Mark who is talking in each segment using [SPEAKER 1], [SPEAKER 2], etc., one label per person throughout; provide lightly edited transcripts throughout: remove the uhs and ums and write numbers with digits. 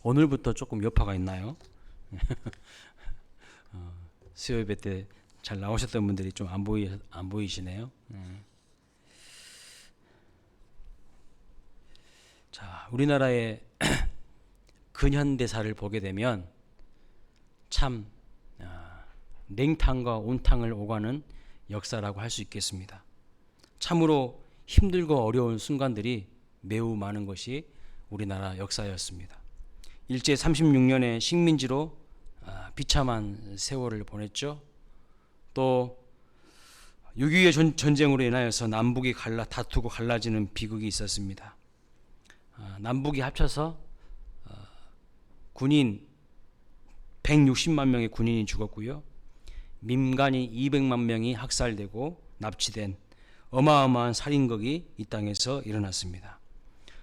[SPEAKER 1] 오늘부터 조금 여파가 있나요? 수요 예배 때 잘 나오셨던 분들이 좀 안 보이시네요. 자, 우리나라의 근현대사를 보게 되면 참 냉탕과 온탕을 오가는 역사라고 할 수 있겠습니다. 참으로 힘들고 어려운 순간들이 매우 많은 것이 우리나라 역사였습니다. 일제 36년의 식민지로 비참한 세월을 보냈죠. 또 6.25 전쟁으로 인하여서 남북이 다투고 갈라지는 비극이 있었습니다. 남북이 합쳐서 군인 160만 명의 군인이 죽었고요. 민간이 200만 명이 학살되고 납치된 어마어마한 살인극이 이 땅에서 일어났습니다.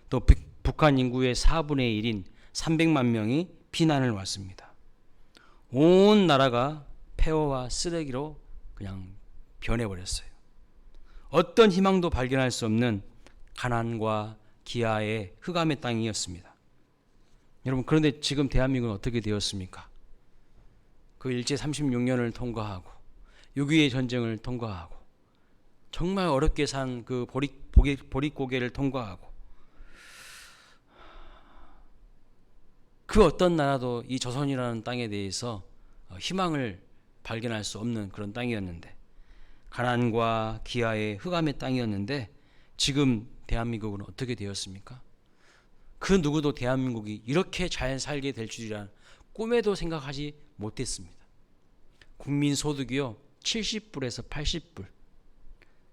[SPEAKER 1] 또 북한 인구의 4분의 1인 300만 명이 피난을 왔습니다. 온 나라가 폐허와 쓰레기로 그냥 변해버렸어요. 어떤 희망도 발견할 수 없는 가난과 기아의 흑암의 땅이었습니다. 여러분, 그런데 지금 대한민국은 어떻게 되었습니까? 그 일제 36년을 통과하고 6.25 전쟁을 통과하고 정말 어렵게 산 그 보릿고개를 통과하고 그 어떤 나라도 이 조선이라는 땅에 대해서 희망을 발견할 수 없는 그런 땅이었는데, 가난과 기아의 흑암의 땅이었는데 지금 대한민국은 어떻게 되었습니까? 그 누구도 대한민국이 이렇게 잘 살게 될 줄이란 꿈에도 생각하지 못했습니다. 국민소득이요 70불에서 80불.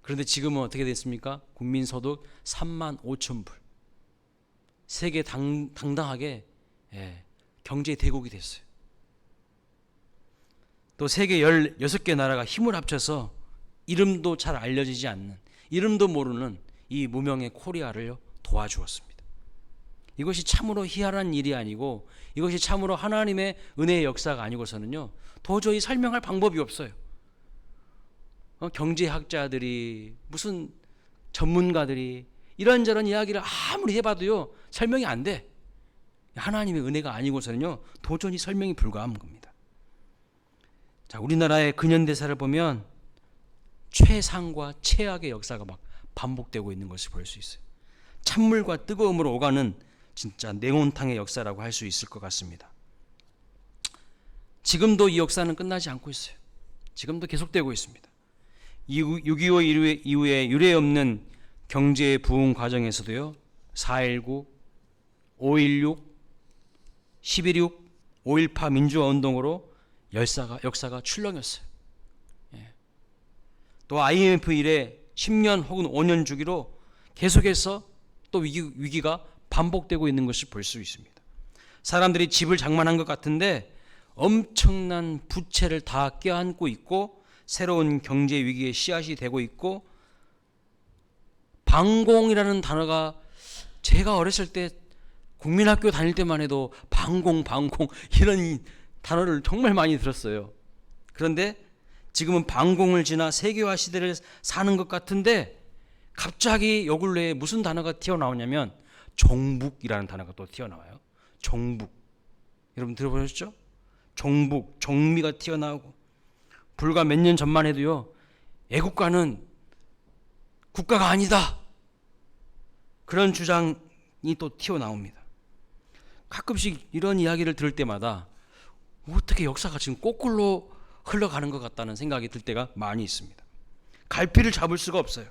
[SPEAKER 1] 그런데 지금은 어떻게 됐습니까? 국민소득 3만 5천 불. 세계 당당하게 경제 대국이 됐어요. 또 세계 16개 나라가 힘을 합쳐서 이름도 잘 알려지지 않는, 이름도 모르는 이 무명의 코리아를 도와주었습니다. 이것이 참으로 희한한 일이 아니고 이것이 참으로 하나님의 은혜의 역사가 아니고서는요 도저히 설명할 방법이 없어요. 경제학자들이 무슨 전문가들이 이런저런 이야기를 아무리 해봐도요 설명이 안 돼. 하나님의 은혜가 아니고서는요 도저히 설명이 불가한 겁니다. 자, 우리나라의 근현대사를 보면 최상과 최악의 역사가 막 반복되고 있는 것을 볼 수 있어요. 찬물과 뜨거움으로 오가는 진짜 냉온탕의 역사라고 할 수 있을 것 같습니다. 지금도 이 역사는 끝나지 않고 있어요. 지금도 계속되고 있습니다. 6.25 이후에 유례없는 경제 부흥 과정에서도요 4.19, 5.16, 11.6, 5.18 민주화 운동으로 역사가 출렁였어요. 또 IMF 이래 10년 혹은 5년 주기로 계속해서 또 위기가 반복되고 있는 것을 볼 수 있습니다. 사람들이 집을 장만한 것 같은데 엄청난 부채를 다 껴안고 있고 새로운 경제 위기의 씨앗이 되고 있고, 방공이라는 단어가 제가 어렸을 때 국민학교 다닐 때만 해도 방공 이런 단어를 정말 많이 들었어요. 그런데 지금은 방공을 지나 세계화 시대를 사는 것 같은데 갑자기 요 근래에 무슨 단어가 튀어나오냐면 종북이라는 단어가 또 튀어나와요. 종북. 여러분 들어보셨죠? 종북, 종미가 튀어나오고, 불과 몇 년 전만 해도요 애국가는 국가가 아니다, 그런 주장이 또 튀어나옵니다. 가끔씩 이런 이야기를 들을 때마다 어떻게 역사가 지금 거꾸로 흘러가는 것 같다는 생각이 들 때가 많이 있습니다. 갈피를 잡을 수가 없어요.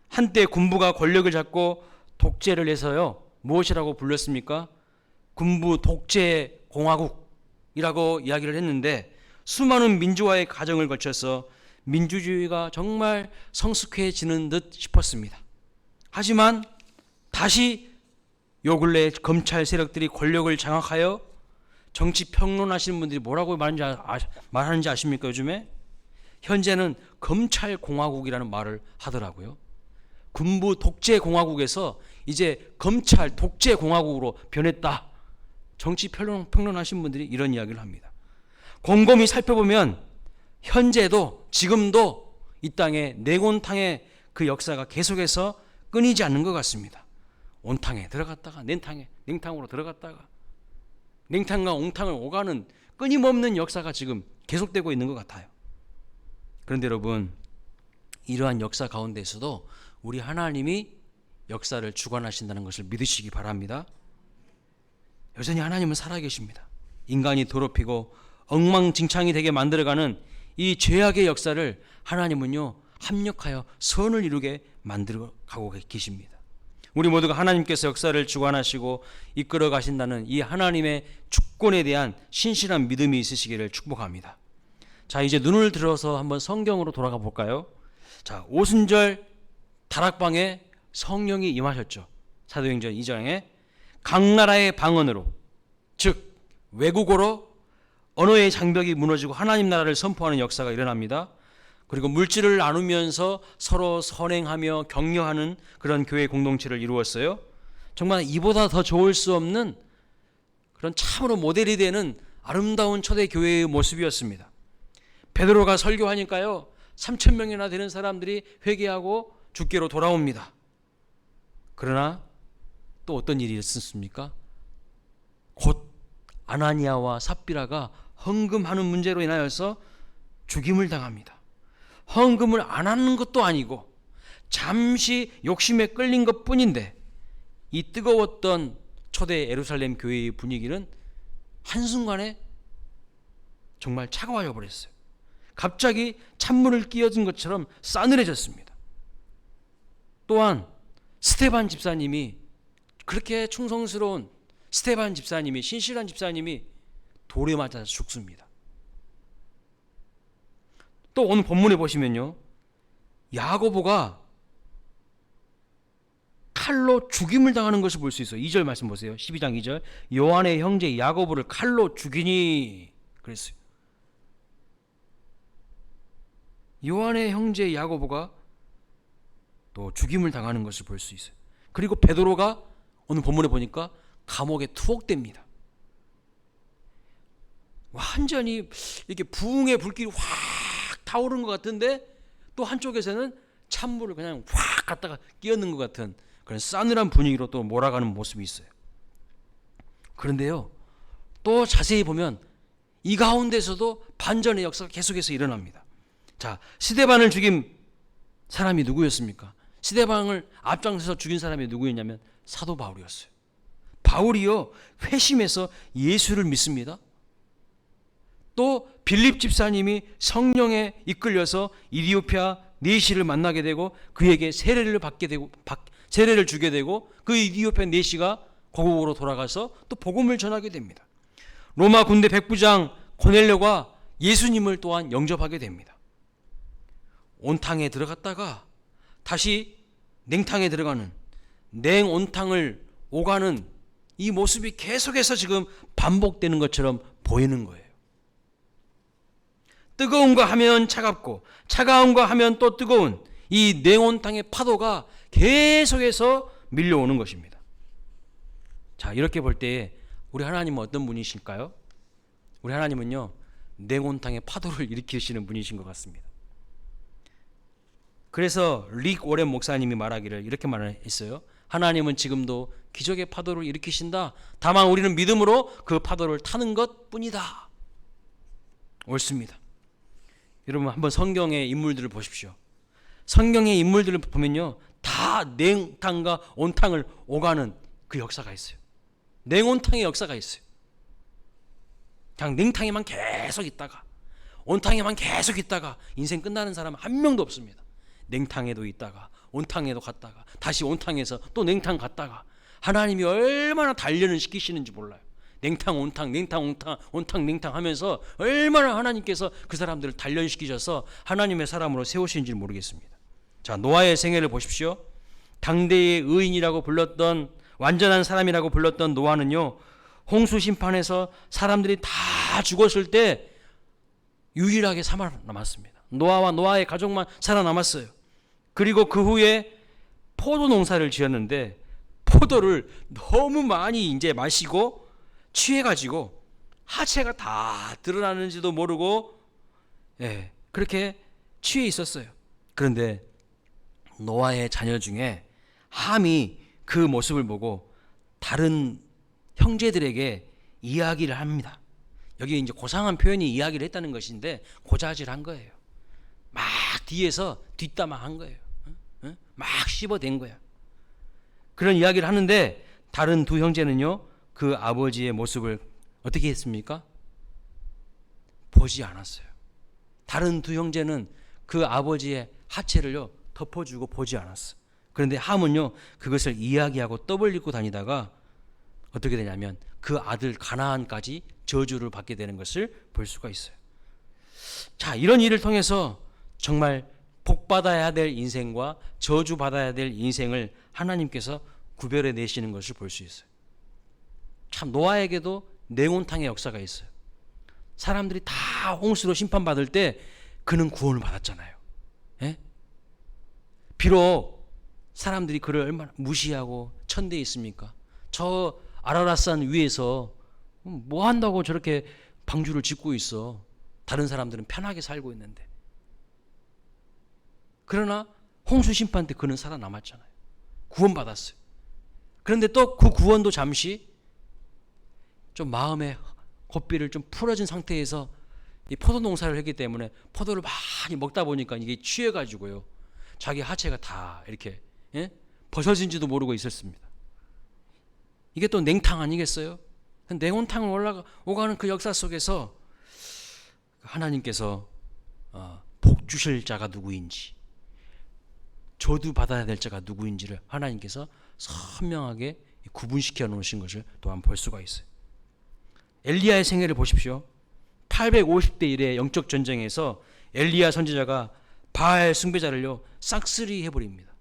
[SPEAKER 1] 한때 군부가 권력을 잡고 독재를 해서요 무엇이라고 불렸습니까? 군부 독재 공화국이라고 이야기를 했는데 수많은 민주화의 과정을 거쳐서 민주주의가 정말 성숙해지는 듯 싶었습니다. 하지만 다시 요 근래 검찰 세력들이 권력을 장악하여 정치 평론하시는 분들이 뭐라고 말하는지 아십니까? 요즘에 현재는 검찰 공화국이라는 말을 하더라고요. 군부 독재 공화국에서 이제 검찰 독재 공화국으로 변했다. 정치 평론하시는 분들이 이런 이야기를 합니다. 곰곰이 살펴보면 현재도 지금도 이 땅에 냉온탕의 그 역사가 계속해서 끊이지 않는 것 같습니다. 온탕에 들어갔다가 냉탕으로 들어갔다가 냉탕과 옹탕을 오가는 끊임없는 역사가 지금 계속되고 있는 것 같아요. 그런데 여러분, 이러한 역사 가운데에서도 우리 하나님이 역사를 주관하신다는 것을 믿으시기 바랍니다. 여전히 하나님은 살아계십니다. 인간이 더럽히고 엉망진창이 되게 만들어가는 이 죄악의 역사를 하나님은요, 합력하여 선을 이루게 만들어 가고 계십니다. 우리 모두가 하나님께서 역사를 주관하시고 이끌어 가신다는 이 하나님의 주권에 대한 신실한 믿음이 있으시기를 축복합니다. 자, 이제 눈을 들어서 한번 성경으로 돌아가 볼까요? 자, 오순절 다락방에 성령이 임하셨죠. 사도행전 2장에 각 나라의 방언으로, 즉 외국어로 언어의 장벽이 무너지고 하나님 나라를 선포하는 역사가 일어납니다. 그리고 물질을 나누면서 서로 선행하며 격려하는 그런 교회 공동체를 이루었어요. 정말 이보다 더 좋을 수 없는 그런 참으로 모델이 되는 아름다운 초대 교회의 모습이었습니다. 베드로가 설교하니까요, 3,000명이나 되는 사람들이 회개하고 주께로 돌아옵니다. 그러나 또 어떤 일이 있었습니까? 곧 아나니아와 삽비라가 헌금하는 문제로 인하여서 죽임을 당합니다. 헌금을 안 하는 것도 아니고 잠시 욕심에 끌린 것 뿐인데 이 뜨거웠던 초대 예루살렘 교회의 분위기는 한순간에 정말 차가워져 버렸어요. 갑자기 찬물을 끼얹은 것처럼 싸늘해졌습니다. 또한 스데반 집사님이, 그렇게 충성스러운 스데반 집사님이, 신실한 집사님이 돌에 맞아서 죽습니다. 또 오늘 본문에 보시면요, 야고보가 칼로 죽임을 당하는 것을 볼 수 있어요. 2절 말씀 보세요. 12장 2절. 요한의 형제 야고보를 칼로 죽이니 그랬어요. 요한의 형제 야고보가 또 죽임을 당하는 것을 볼 수 있어요. 그리고 베드로가 오늘 본문에 보니까 감옥에 투옥됩니다. 완전히 이렇게 부흥의 불길이 확 타오르는 것 같은데 또 한쪽에서는 찬물을 그냥 확 갖다가 끼얹는 것 같은 그런 싸늘한 분위기로 또 몰아가는 모습이 있어요. 그런데요, 또 자세히 보면 이 가운데서도 반전의 역사가 계속해서 일어납니다. 자, 스데반을 죽인 사람이 누구였습니까? 스데반을 앞장서서 죽인 사람이 누구였냐면 사도 바울이었어요. 바울이요, 회심해서 예수를 믿습니다. 또 빌립 집사님이 성령에 이끌려서 이디오피아 네시를 만나게 되고 그에게 세례를 주게 되고 그 이디오피아 네시가 고국으로 돌아가서 또 복음을 전하게 됩니다. 로마 군대 백부장 고넬료가 예수님을 또한 영접하게 됩니다. 온탕에 들어갔다가 다시 냉탕에 들어가는, 냉온탕을 오가는 이 모습이 계속해서 지금 반복되는 것처럼 보이는 거예요. 뜨거움과 하면 차갑고 차가움과 하면 또 뜨거운 이 냉온탕의 파도가 계속해서 밀려오는 것입니다. 자, 이렇게 볼 때 우리 하나님은 어떤 분이실까요? 우리 하나님은요, 냉온탕의 파도를 일으키시는 분이신 것 같습니다. 그래서 릭 오렌 목사님이 말하기를 이렇게 말했어요. 하나님은 지금도 기적의 파도를 일으키신다. 다만 우리는 믿음으로 그 파도를 타는 것 뿐이다. 옳습니다. 여러분, 한번 성경의 인물들을 보십시오. 성경의 인물들을 보면요, 다 냉탕과 온탕을 오가는 그 역사가 있어요. 냉온탕의 역사가 있어요. 그냥 냉탕에만 계속 있다가 온탕에만 계속 있다가 인생 끝나는 사람은 한 명도 없습니다. 냉탕에도 있다가 온탕에도 갔다가 다시 온탕에서 또 냉탕 갔다가 하나님이 얼마나 단련을 시키시는지 몰라요. 냉탕 온탕 냉탕 온탕 온탕 냉탕 하면서 얼마나 하나님께서 그 사람들을 단련시키셔서 하나님의 사람으로 세우시는지 모르겠습니다. 자, 노아의 생애를 보십시오. 당대의 의인이라고 불렀던, 완전한 사람이라고 불렀던 노아는요, 홍수 심판에서 사람들이 다 죽었을 때 유일하게 살아남았습니다. 노아와 노아의 가족만 살아남았어요. 그리고 그 후에 포도 농사를 지었는데 포도를 너무 많이 이제 마시고 취해가지고 하체가 다 드러나는지도 모르고, 그렇게 취해 있었어요. 그런데 노아의 자녀 중에 함이 그 모습을 보고 다른 형제들에게 이야기를 합니다. 여기 이제 고상한 표현이 이야기를 했다는 것인데 고자질한 거예요. 막 뒤에서 뒷담화한 거예요. 막 씹어댄 거야. 그런 이야기를 하는데 다른 두 형제는요, 그 아버지의 모습을 어떻게 했습니까? 보지 않았어요. 다른 두 형제는 그 아버지의 하체를요 덮어주고 보지 않았어요. 그런데 함은요 그것을 이야기하고 떠벌리고 다니다가 어떻게 되냐면 그 아들 가나안까지 저주를 받게 되는 것을 볼 수가 있어요. 자, 이런 일을 통해서 정말 복받아야 될 인생과 저주받아야 될 인생을 하나님께서 구별해 내시는 것을 볼 수 있어요. 참 노아에게도 냉온탕의 역사가 있어요. 사람들이 다 홍수로 심판받을 때 그는 구원을 받았잖아요. 예? 비록 사람들이 그를 얼마나 무시하고 천대에 있습니까? 저 아라랏산 위에서 뭐 한다고 저렇게 방주를 짓고 있어. 다른 사람들은 편하게 살고 있는데. 그러나 홍수 심판 때 그는 살아남았잖아요. 구원받았어요. 그런데 또 그 구원도 잠시 좀 마음의 고삐를 좀 풀어진 상태에서 이 포도 농사를 했기 때문에 포도를 많이 먹다 보니까 이게 취해가지고요. 자기 하체가 다 이렇게 벗어진지도 모르고 있었습니다. 이게 또 냉탕 아니겠어요? 냉온탕을 오가는 그 역사 속에서 하나님께서 복 주실 자가 누구인지, 저주 받아야 될 자가 누구인지를 하나님께서 선명하게 구분시켜 놓으신 것을 또한 볼 수가 있어요. 엘리야의 생애를 보십시오. 850대 1의 영적 전쟁에서 엘리야 선지자가 바알 숭배자를요 싹쓸이 해버립니다.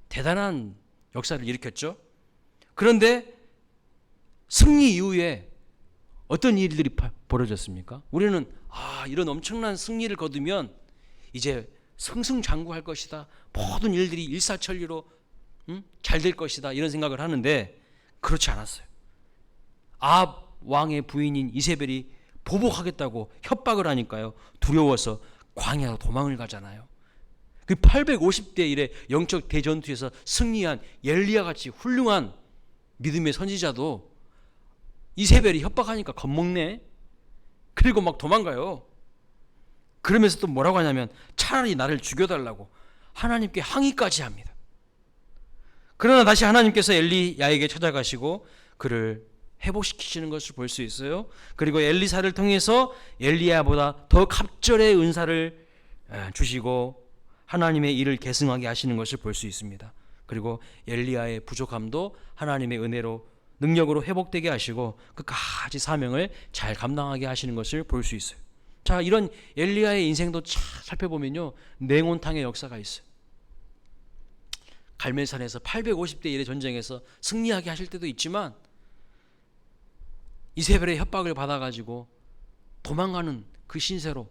[SPEAKER 1] 대단한 역사를 일으켰죠. 그런데 승리 이후에 어떤 일들이 벌어졌습니까? 우리는 이런 엄청난 승리를 거두면 이제 승승장구할 것이다. 모든 일들이 일사천리로 잘 될 것이다. 이런 생각을 하는데 그렇지 않았어요. 아합 왕의 부인인 이세벨이 보복하겠다고 협박을 하니까요. 두려워서 광야로 도망을 가잖아요. 그 850대 1의 영적 대전투에서 승리한 엘리야 같이 훌륭한 믿음의 선지자도 이세벨이 협박하니까 겁먹네. 그리고 막 도망가요. 그러면서 또 뭐라고 하냐면 차라리 나를 죽여달라고 하나님께 항의까지 합니다. 그러나 다시 하나님께서 엘리야에게 찾아가시고 그를 회복시키시는 것을 볼 수 있어요. 그리고 엘리사를 통해서 엘리야보다 더 갑절의 은사를 주시고 하나님의 일을 계승하게 하시는 것을 볼 수 있습니다. 그리고 엘리야의 부족함도 하나님의 은혜로 능력으로 회복되게 하시고 끝까지 사명을 잘 감당하게 하시는 것을 볼 수 있어요. 자, 이런 엘리야의 인생도 살펴보면요 냉온탕의 역사가 있어요. 갈멜산에서 850대 1의 전쟁에서 승리하게 하실 때도 있지만 이세벨의 협박을 받아가지고 도망가는 그 신세로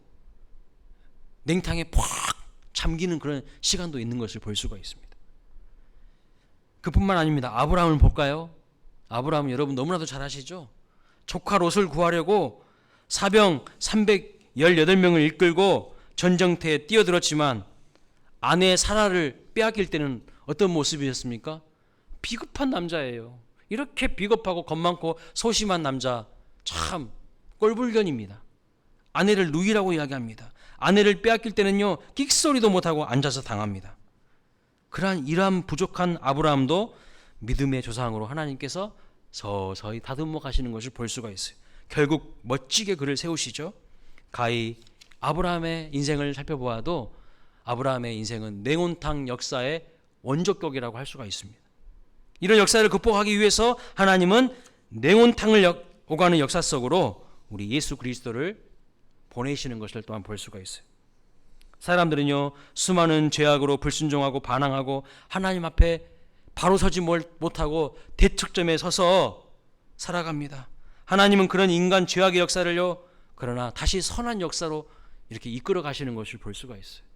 [SPEAKER 1] 냉탕에 팍 잠기는 그런 시간도 있는 것을 볼 수가 있습니다. 그뿐만 아닙니다. 아브라함을 볼까요? 아브라함은 여러분 너무나도 잘 아시죠? 조카 롯을 구하려고 사병 318명을 이끌고 전쟁터에 뛰어들었지만 아내 사라를 빼앗길 때는 어떤 모습이었습니까? 비겁한 남자예요. 이렇게 비겁하고 겁 많고 소심한 남자 참 꼴불견입니다. 아내를 누이라고 이야기합니다. 아내를 빼앗길 때는요 끽소리도 못하고 앉아서 당합니다. 이러한 부족한 아브라함도 믿음의 조상으로 하나님께서 서서히 다듬어 가시는 것을 볼 수가 있어요. 결국 멋지게 그를 세우시죠. 가히 아브라함의 인생을 살펴보아도 아브라함의 인생은 냉온탕 역사의 원조격이라고 할 수가 있습니다. 이런 역사를 극복하기 위해서 하나님은 냉온탕을 오가는 역사 속으로 우리 예수 그리스도를 보내시는 것을 또한 볼 수가 있어요. 사람들은요 수많은 죄악으로 불순종하고 반항하고 하나님 앞에 바로 서지 못하고 대척점에 서서 살아갑니다. 하나님은 그런 인간 죄악의 역사를요 그러나 다시 선한 역사로 이렇게 이끌어 가시는 것을 볼 수가 있어요.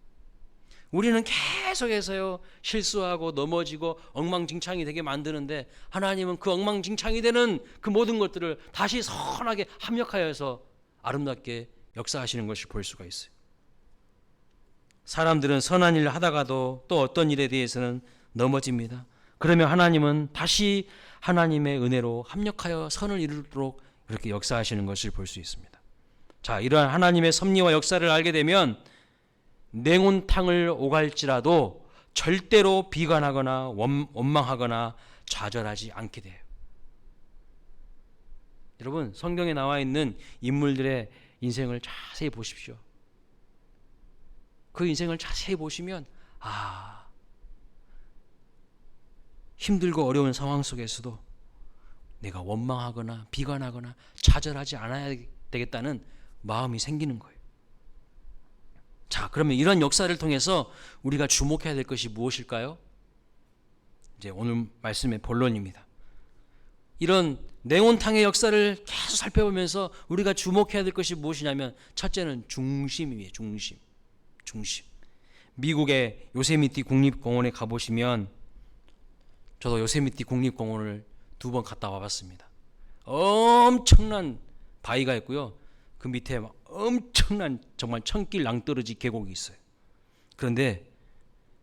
[SPEAKER 1] 우리는 계속해서요 실수하고 넘어지고 엉망진창이 되게 만드는데 하나님은 그 엉망진창이 되는 그 모든 것들을 다시 선하게 합력하여서 아름답게 역사하시는 것을 볼 수가 있어요. 사람들은 선한 일을 하다가도 또 어떤 일에 대해서는 넘어집니다. 그러면 하나님은 다시 하나님의 은혜로 합력하여 선을 이루도록 그렇게 역사하시는 것을 볼 수 있습니다. 자, 이러한 하나님의 섭리와 역사를 알게 되면 냉온탕을 오갈지라도 절대로 비관하거나 원망하거나 좌절하지 않게 돼요. 여러분, 성경에 나와 있는 인물들의 인생을 자세히 보십시오. 그 인생을 자세히 보시면 힘들고 어려운 상황 속에서도 내가 원망하거나 비관하거나 좌절하지 않아야 되겠다는 마음이 생기는 거예요. 자, 그러면 이런 역사를 통해서 우리가 주목해야 될 것이 무엇일까요? 이제 오늘 말씀의 본론입니다. 이런 냉온탕의 역사를 계속 살펴보면서 우리가 주목해야 될 것이 무엇이냐면, 첫째는 중심이에요. 중심. 미국의 요세미티 국립공원에 가보시면, 저도 요세미티 국립공원을 2번 갔다 와봤습니다. 엄청난 바위가 있고요. 그 밑에 엄청난 정말 천길 낭떠러지 계곡이 있어요. 그런데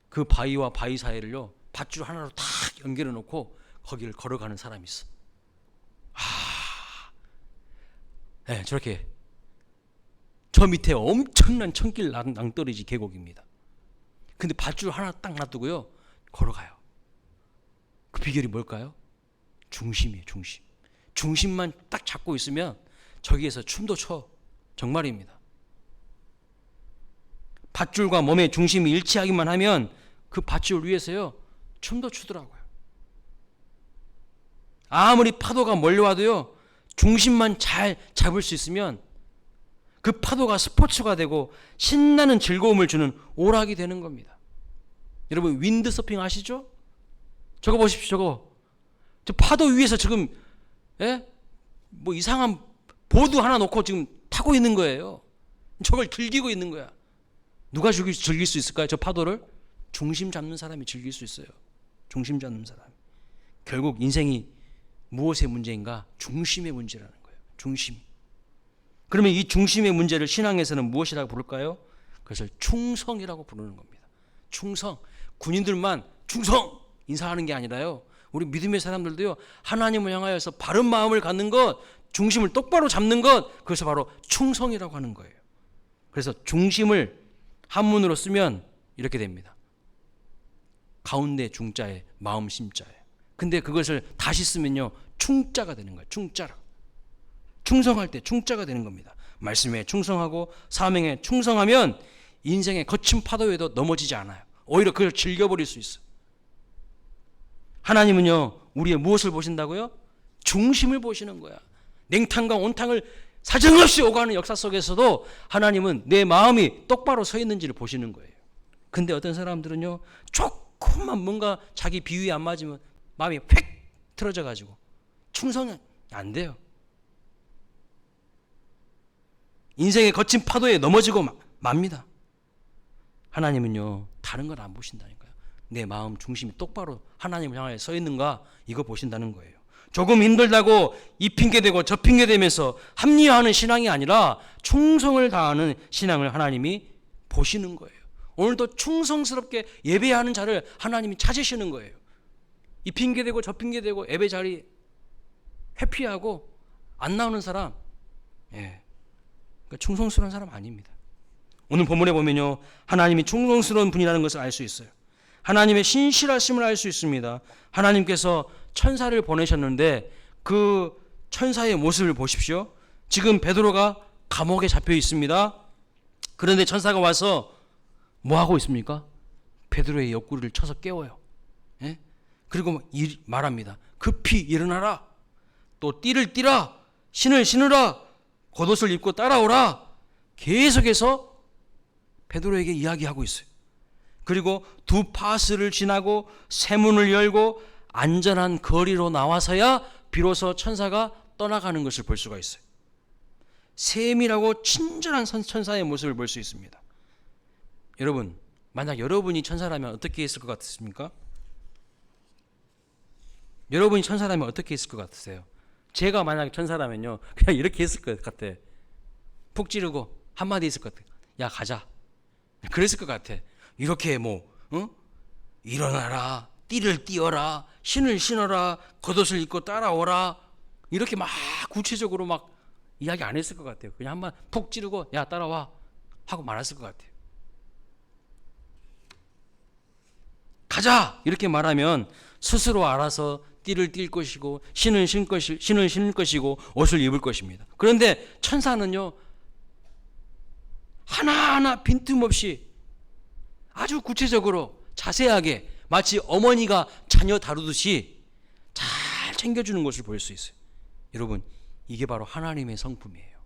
[SPEAKER 1] 그 바위와 바위 사이를요, 밧줄 하나로 탁 연결해 놓고 거기를 걸어가는 사람이 있어. 네, 저렇게 저 밑에 엄청난 천길 낭떠러지 계곡입니다. 근데 밧줄 하나 딱 놔두고요, 걸어가요. 그 비결이 뭘까요? 중심이에요. 중심만 딱 잡고 있으면 저기에서 춤도 춰. 정말입니다. 밧줄과 몸의 중심이 일치하기만 하면 그 밧줄 위에서요, 춤도 추더라고요. 아무리 파도가 몰려와도요, 중심만 잘 잡을 수 있으면 그 파도가 스포츠가 되고 신나는 즐거움을 주는 오락이 되는 겁니다. 여러분, 윈드서핑 아시죠? 저거 보십시오. 저 파도 위에서 지금 뭐 이상한 보드 하나 놓고 지금 타고 있는 거예요. 저걸 즐기고 있는 거야. 누가 즐길 수 있을까요? 저 파도를? 중심 잡는 사람이 즐길 수 있어요. 중심 잡는 사람. 결국 인생이 무엇의 문제인가? 중심의 문제라는 거예요. 중심. 그러면 이 중심의 문제를 신앙에서는 무엇이라고 부를까요? 그것을 충성이라고 부르는 겁니다. 충성. 군인들만 충성 인사하는 게 아니라요, 우리 믿음의 사람들도요, 하나님을 향하여서 바른 마음을 갖는 것, 중심을 똑바로 잡는 것, 그것을 바로 충성이라고 하는 거예요. 그래서 중심을 한문으로 쓰면 이렇게 됩니다. 가운데 중자에 마음 심자에. 근데 그것을 다시 쓰면요, 충자가 되는 거예요. 충자라. 충성할 때 충자가 되는 겁니다. 말씀에 충성하고 사명에 충성하면 인생의 거친 파도에도 넘어지지 않아요. 오히려 그걸 즐겨버릴 수 있어요. 하나님은요, 우리의 무엇을 보신다고요? 중심을 보시는 거야. 냉탕과 온탕을 사정없이 오가는 역사 속에서도 하나님은 내 마음이 똑바로 서 있는지를 보시는 거예요. 근데 어떤 사람들은요, 조금만 뭔가 자기 비위에 안 맞으면 마음이 획 틀어져 가지고 충성이 안 돼요. 인생의 거친 파도에 넘어지고 맙니다. 하나님은요, 다른 걸 안 보신다니까요. 내 마음 중심이 똑바로 하나님을 향해 서 있는가, 이거 보신다는 거예요. 조금 힘들다고 이 핑계대고 저 핑계대면서 합리화하는 신앙이 아니라 충성을 다하는 신앙을 하나님이 보시는 거예요. 오늘도 충성스럽게 예배하는 자를 하나님이 찾으시는 거예요. 이 핑계대고 저 핑계대고 예배 자리 회피하고 안 나오는 사람, 그러니까 충성스러운 사람 아닙니다. 오늘 본문에 보면요, 하나님이 충성스러운 분이라는 것을 알 수 있어요. 하나님의 신실하심을 알 수 있습니다. 하나님께서 천사를 보내셨는데 그 천사의 모습을 보십시오. 지금 베드로가 감옥에 잡혀 있습니다. 그런데 천사가 와서 뭐 하고 있습니까? 베드로의 옆구리를 쳐서 깨워요. 그리고 말합니다. 급히 일어나라. 또 띠를 띠라. 신을 신으라. 겉옷을 입고 따라오라. 계속해서 베드로에게 이야기하고 있어요. 그리고 두 파스를 지나고 세문을 열고 안전한 거리로 나와서야 비로소 천사가 떠나가는 것을 볼 수가 있어요. 세밀하고 친절한 천사의 모습을 볼 수 있습니다. 여러분, 만약 여러분이 천사라면 어떻게 했을 것 같습니까? 여러분이 천사라면 어떻게 했을 것 같으세요? 제가 만약 천사라면요, 그냥 이렇게 했을 것 같아. 푹 찌르고 한마디 했을 것 같아. 야, 가자. 그랬을 것 같아. 이렇게 일어나라, 띠를 띠어라, 신을 신어라, 겉옷을 입고 따라오라. 이렇게 막 구체적으로 막 이야기 안 했을 것 같아요. 그냥 한번 푹 찌르고 야 따라와 하고 말았을 것 같아요. 가자 이렇게 말하면 스스로 알아서 띠를 띌 것이고 신을 신을 것이고 옷을 입을 것입니다. 그런데 천사는요 하나하나 빈틈없이 아주 구체적으로 자세하게 마치 어머니가 자녀 다루듯이 잘 챙겨주는 것을 볼 수 있어요. 여러분 이게 바로 하나님의 성품이에요.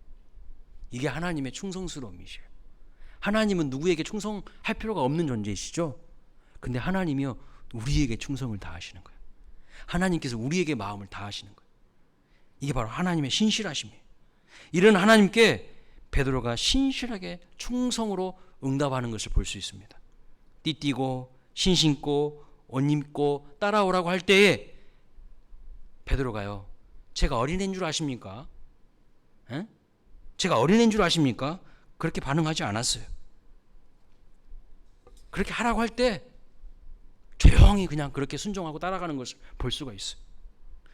[SPEAKER 1] 이게 하나님의 충성스러움이시에요. 하나님은 누구에게 충성할 필요가 없는 존재이시죠. 근데 하나님이요 우리에게 충성을 다하시는 거예요. 하나님께서 우리에게 마음을 다하시는 거예요. 이게 바로 하나님의 신실하심이에요. 이런 하나님께 베드로가 신실하게 충성으로 응답하는 것을 볼 수 있습니다. 띠띠고 신 신고 옷 입고 따라오라고 할 때에 베드로가요 제가 어린애인 줄 아십니까? 에? 제가 어린애인 줄 아십니까? 그렇게 반응하지 않았어요. 그렇게 하라고 할 때 조용히 그냥 그렇게 순종하고 따라가는 것을 볼 수가 있어요.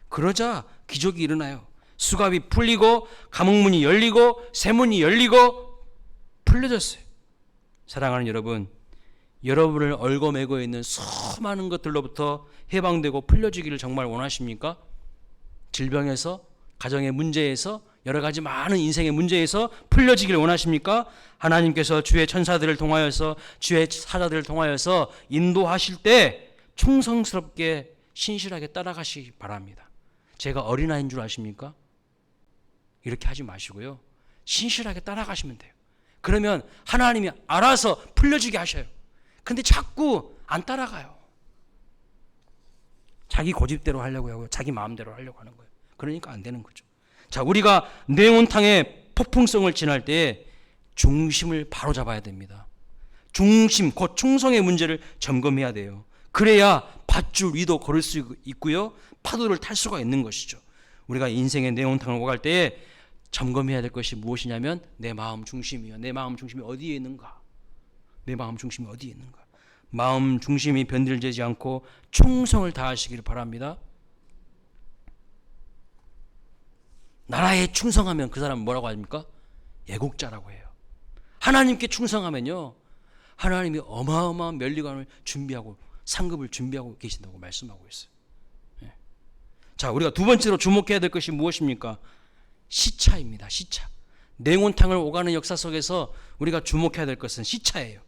[SPEAKER 1] 그러자 기적이 일어나요. 수갑이 풀리고 감옥문이 열리고 세문이 열리고 풀려졌어요. 사랑하는 여러분, 여러분을 얽어매고 있는 수많은 것들로부터 해방되고 풀려지기를 정말 원하십니까? 질병에서, 가정의 문제에서, 여러 가지 많은 인생의 문제에서 풀려지기를 원하십니까? 하나님께서 주의 천사들을 통하여서 주의 사자들을 통하여서 인도하실 때 충성스럽게 신실하게 따라가시기 바랍니다. 제가 어린아이인 줄 아십니까? 이렇게 하지 마시고요. 신실하게 따라가시면 돼요. 그러면 하나님이 알아서 풀려지게 하셔요. 근데 자꾸 안 따라가요. 자기 고집대로 하려고 하고 자기 마음대로 하려고 하는 거예요. 그러니까 안 되는 거죠. 자, 우리가 냉온탕의 폭풍성을 지날 때 중심을 바로 잡아야 됩니다. 중심, 곧 충성의 문제를 점검해야 돼요. 그래야 밧줄 위도 걸을 수 있고요. 파도를 탈 수가 있는 것이죠. 우리가 인생의 냉온탕을 오갈 때에 점검해야 될 것이 무엇이냐면 내 마음 중심이요. 내 마음 중심이 어디에 있는가? 내 마음 중심이 어디에 있는가? 마음 중심이 변질되지 않고 충성을 다하시기를 바랍니다. 나라에 충성하면 그 사람은 뭐라고 합니까? 애국자라고 해요. 하나님께 충성하면요 하나님이 어마어마한 면류관을 준비하고 상급을 준비하고 계신다고 말씀하고 있어요. 네. 자, 우리가 두 번째로 주목해야 될 것이 무엇입니까? 시차입니다. 시차. 냉온탕을 오가는 역사 속에서 우리가 주목해야 될 것은 시차예요.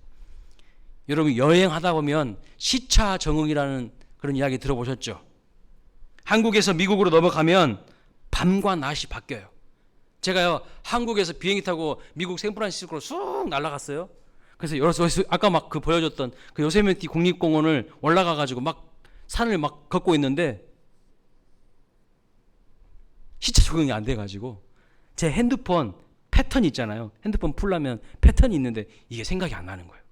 [SPEAKER 1] 여러분 여행하다 보면 시차 적응이라는 그런 이야기 들어보셨죠? 한국에서 미국으로 넘어가면 밤과 낮이 바뀌어요. 제가요 한국에서 비행기 타고 미국 샌프란시스코로 쑥 날아갔어요. 그래서 아까 막 그 보여줬던 그 요세미티 국립공원을 올라가 가지고 막 산을 막 걷고 있는데 시차 적응이 안 돼 가지고 제 핸드폰 패턴 있잖아요. 핸드폰 풀려면 패턴이 있는데 이게 생각이 안 나는 거예요.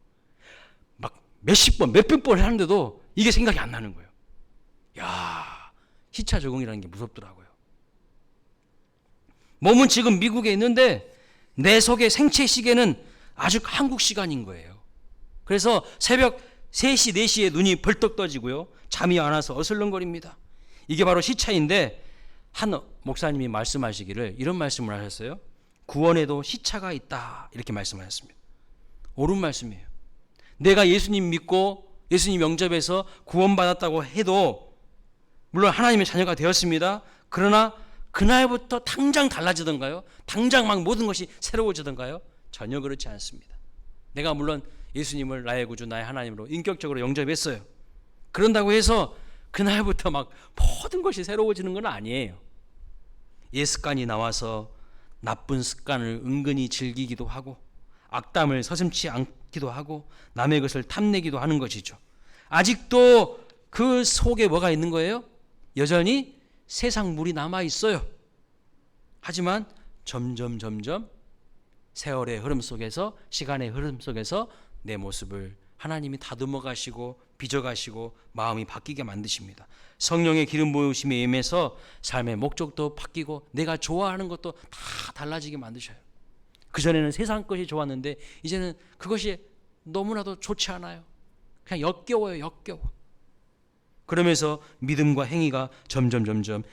[SPEAKER 1] 막 몇십 번, 몇백 번 하는데도 이게 생각이 안 나는 거예요. 야, 시차 적응이라는 게 무섭더라고요. 몸은 지금 미국에 있는데 내 속의 생체 시계는 아주 한국 시간인 거예요. 그래서 새벽 3시, 4시에 눈이 벌떡 떠지고요. 잠이 안 와서 어슬렁거립니다. 이게 바로 시차인데 한 목사님이 말씀하시기를 이런 말씀을 하셨어요. 구원에도 시차가 있다 이렇게 말씀하셨습니다. 옳은 말씀이에요. 내가 예수님 믿고 예수님 영접해서 구원받았다고 해도 물론 하나님의 자녀가 되었습니다. 그러나 그날부터 당장 달라지던가요? 당장 막 모든 것이 새로워지던가요? 전혀 그렇지 않습니다. 내가 물론 예수님을 나의 구주 나의 하나님으로 인격적으로 영접했어요. 그런다고 해서 그날부터 막 모든 것이 새로워지는 건 아니에요. 옛 습관이 나와서 나쁜 습관을 은근히 즐기기도 하고 악담을 서슴지 않기도 하고 남의 것을 탐내기도 하는 것이죠. 아직도 그 속에 뭐가 있는 거예요? 여전히 세상 물이 남아 있어요. 하지만 점점 세월의 흐름 속에서 시간의 흐름 속에서 내 모습을 하나님이 다듬어 가시고 빚어 가시고 마음이 바뀌게 만드십니다. 성령의 기름 부으심에 임해서 삶의 목적도 바뀌고 내가 좋아하는 것도 다 달라지게 만드셔요. 그전에는 세상 것이 좋았는데 이제는 그것이 너무나도 좋지 않아요. 그냥 역겨워요. 역겨워. 그러면서 믿음과 행위가 점점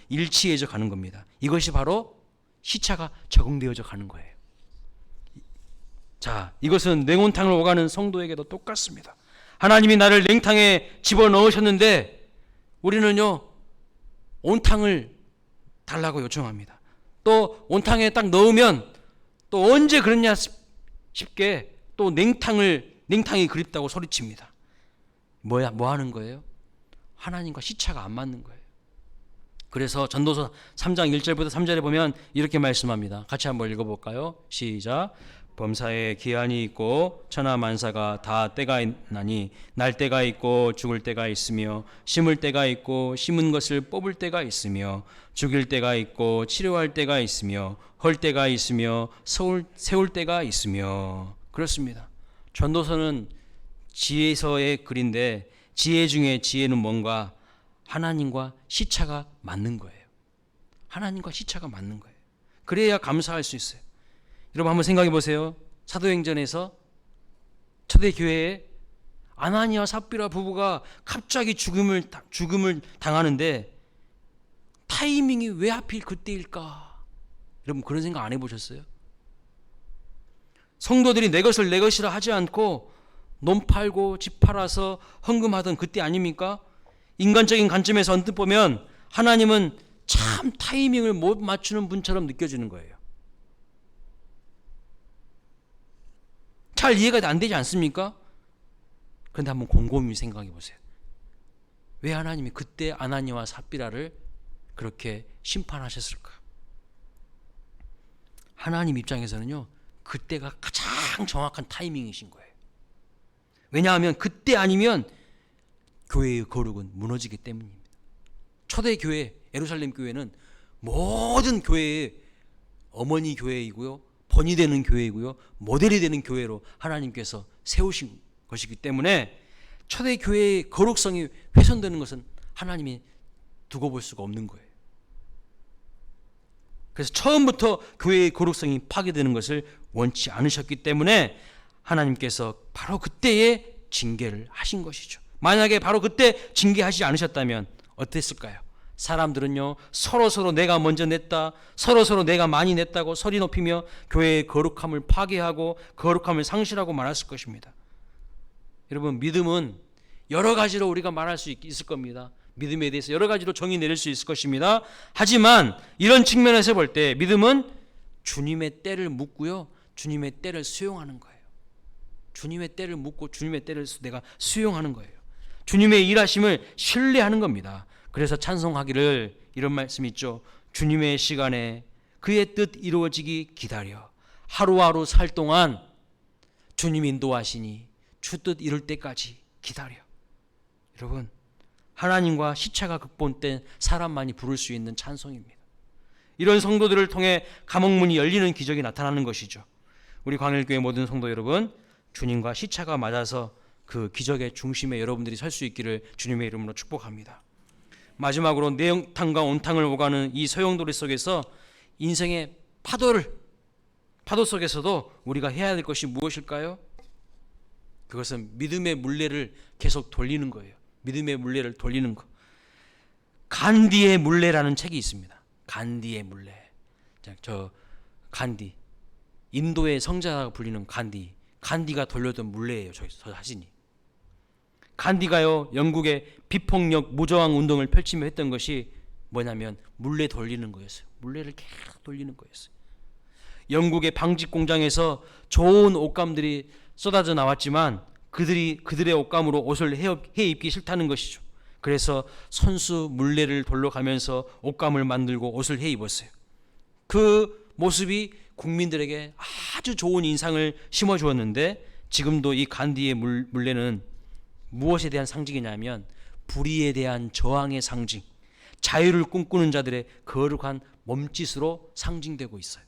[SPEAKER 1] 일치해져 가는 겁니다. 이것이 바로 시차가 적응되어져 가는 거예요. 자, 이것은 냉온탕을 오가는 성도에게도 똑같습니다. 하나님이 나를 냉탕에 집어넣으셨는데 우리는요 온탕을 달라고 요청합니다. 또 온탕에 딱 넣으면 또 언제 그랬냐 싶게 또 냉탕이 그립다고 소리칩니다. 뭐 하는 거예요? 하나님과 시차가 안 맞는 거예요. 그래서 전도서 3장 1절부터 3절에 보면 이렇게 말씀합니다. 같이 한번 읽어볼까요? 시작. 범사에 기한이 있고 천하 만사가 다 때가 있나니 날 때가 있고 죽을 때가 있으며 심을 때가 있고 심은 것을 뽑을 때가 있으며 죽일 때가 있고 치료할 때가 있으며 헐 때가 있으며 세울 때가 있으며. 그렇습니다. 전도서는 지혜서의 글인데 지혜 중에 지혜는 뭔가? 하나님과 시차가 맞는 거예요. 하나님과 시차가 맞는 거예요. 그래야 감사할 수 있어요. 여러분 한번 생각해 보세요. 사도행전에서 초대교회에 아나니아 삽비라 부부가 갑자기 죽음을 당하는데 타이밍이 왜 하필 그때일까? 여러분 그런 생각 안 해보셨어요? 성도들이 내 것을 내 것이라 하지 않고 논 팔고 집 팔아서 헌금하던 그때 아닙니까? 인간적인 관점에서 언뜻 보면 하나님은 참 타이밍을 못 맞추는 분처럼 느껴지는 거예요. 잘 이해가 안 되지 않습니까? 그런데 한번 곰곰이 생각해 보세요. 왜 하나님이 그때 아나니아와 삽비라를 그렇게 심판하셨을까? 하나님 입장에서는요, 그때가 가장 정확한 타이밍이신 거예요. 왜냐하면 그때 아니면 교회의 거룩은 무너지기 때문입니다. 초대교회, 예루살렘 교회는 모든 교회의 어머니 교회이고요, 번이 되는 교회이고요, 모델이 되는 교회로 하나님께서 세우신 것이기 때문에 초대교회의 거룩성이 훼손되는 것은 하나님이 두고 볼 수가 없는 거예요. 그래서 처음부터 교회의 거룩성이 파괴되는 것을 원치 않으셨기 때문에 하나님께서 바로 그때에 징계를 하신 것이죠. 만약에 바로 그때 징계하지 않으셨다면 어땠을까요? 사람들은요, 서로 내가 먼저 냈다, 서로 내가 많이 냈다고 소리 높이며 교회의 거룩함을 파괴하고 거룩함을 상실하고 말았을 것입니다. 여러분, 믿음은 여러 가지로 우리가 말할 수 있을 겁니다. 믿음에 대해서 여러 가지로 정의 내릴 수 있을 것입니다. 하지만 이런 측면에서 볼 때 믿음은 주님의 때를 묻고요, 주님의 때를 수용하는 거예요. 주님의 때를 묻고 주님의 때를 내가 수용하는 거예요. 주님의 일하심을 신뢰하는 겁니다. 그래서 찬송하기를 이런 말씀이 있죠. 주님의 시간에 그의 뜻 이루어지기 기다려 하루하루 살 동안 주님 인도하시니 주 뜻 이룰 때까지 기다려. 여러분, 하나님과 시차가 극복된 사람만이 부를 수 있는 찬송입니다. 이런 성도들을 통해 감옥문이 열리는 기적이 나타나는 것이죠. 우리 광일교회 모든 성도 여러분, 주님과 시차가 맞아서 그 기적의 중심에 여러분들이 설 수 있기를 주님의 이름으로 축복합니다. 마지막으로 냉탕과 온탕을 오가는 이 소용돌이 속에서 인생의 파도 속에서도 우리가 해야 될 것이 무엇일까요? 그것은 믿음의 물레를 계속 돌리는 거예요. 믿음의 물레를 돌리는 것. 간디의 물레라는 책이 있습니다. 간디의 물레. 저 간디, 인도의 성자라고 불리는 간디가 돌려던 물레예요. 저 사진이. 간디가요, 영국의 비폭력 무저항 운동을 펼치며 했던 것이 뭐냐면 물레 돌리는 거였어요. 물레를 계속 돌리는 거였어요. 영국의 방직 공장에서 좋은 옷감들이 쏟아져 나왔지만 그들의 옷감으로 옷을 해 입기 싫다는 것이죠. 그래서 손수 물레를 돌려가면서 옷감을 만들고 옷을 해 입었어요. 그 모습이 국민들에게 아주 좋은 인상을 심어주었는데 지금도 이 간디의 물레는 무엇에 대한 상징이냐면 불의에 대한 저항의 상징, 자유를 꿈꾸는 자들의 거룩한 몸짓으로 상징되고 있어요.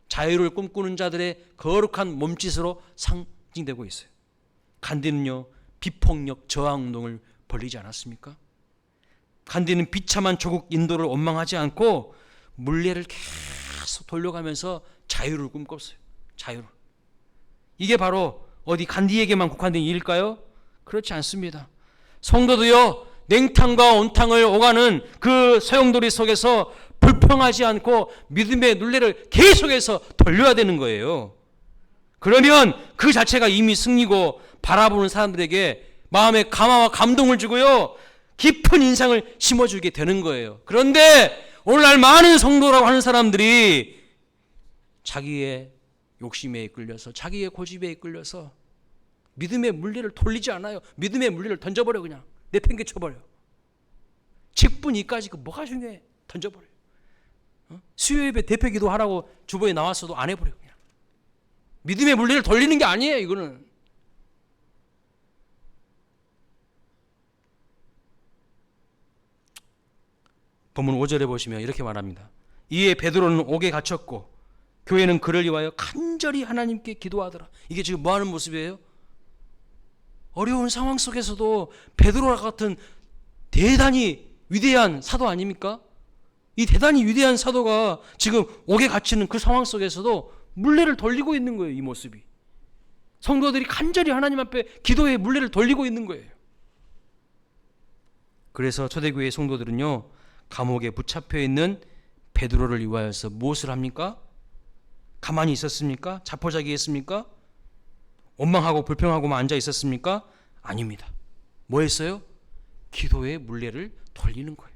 [SPEAKER 1] 자유를 꿈꾸는 자들의 거룩한 몸짓으로 상징되고 있어요. 간디는요, 비폭력 저항운동을 벌이지 않았습니까? 간디는 비참한 조국 인도를 원망하지 않고 물레를 계속 돌려가면서 자유를 꿈꿨어요. 자유를. 이게 바로 어디 간디에게만 국한된 일일까요? 그렇지 않습니다. 성도도요, 냉탕과 온탕을 오가는 그 소용돌이 속에서 불평하지 않고 믿음의 눌레를 계속해서 돌려야 되는 거예요. 그러면 그 자체가 이미 승리고 바라보는 사람들에게 마음의 감화와 감동을 주고요, 깊은 인상을 심어주게 되는 거예요. 그런데 오늘날 많은 성도라고 하는 사람들이 자기의 욕심에 이끌려서, 자기의 고집에 이끌려서 믿음의 물리를 돌리지 않아요. 믿음의 물리를 던져버려. 그냥 내팽개쳐버려. 직분 이까지 그 뭐가 중요해. 던져버려. 수요예배 대표기도 하라고 주보에 나왔어도 안 해버려. 그냥 믿음의 물리를 돌리는 게 아니에요. 이거는 본문 5절에 보시면 이렇게 말합니다. 이에 베드로는 옥에 갇혔고 교회는 그를 위하여 간절히 하나님께 기도하더라. 이게 지금 뭐 하는 모습이에요? 어려운 상황 속에서도 베드로와 같은 대단히 위대한 사도 아닙니까? 이 대단히 위대한 사도가 지금 옥에 갇히는 그 상황 속에서도 물레를 돌리고 있는 거예요. 이 모습이. 성도들이 간절히 하나님 앞에 기도의 물레를 돌리고 있는 거예요. 그래서 초대교회 성도들은요, 감옥에 붙잡혀 있는 베드로를 위하여서 무엇을 합니까? 가만히 있었습니까? 자포자기했습니까? 원망하고 불평하고만 앉아 있었습니까? 아닙니다. 뭐 했어요? 기도의 물레를 돌리는 거예요.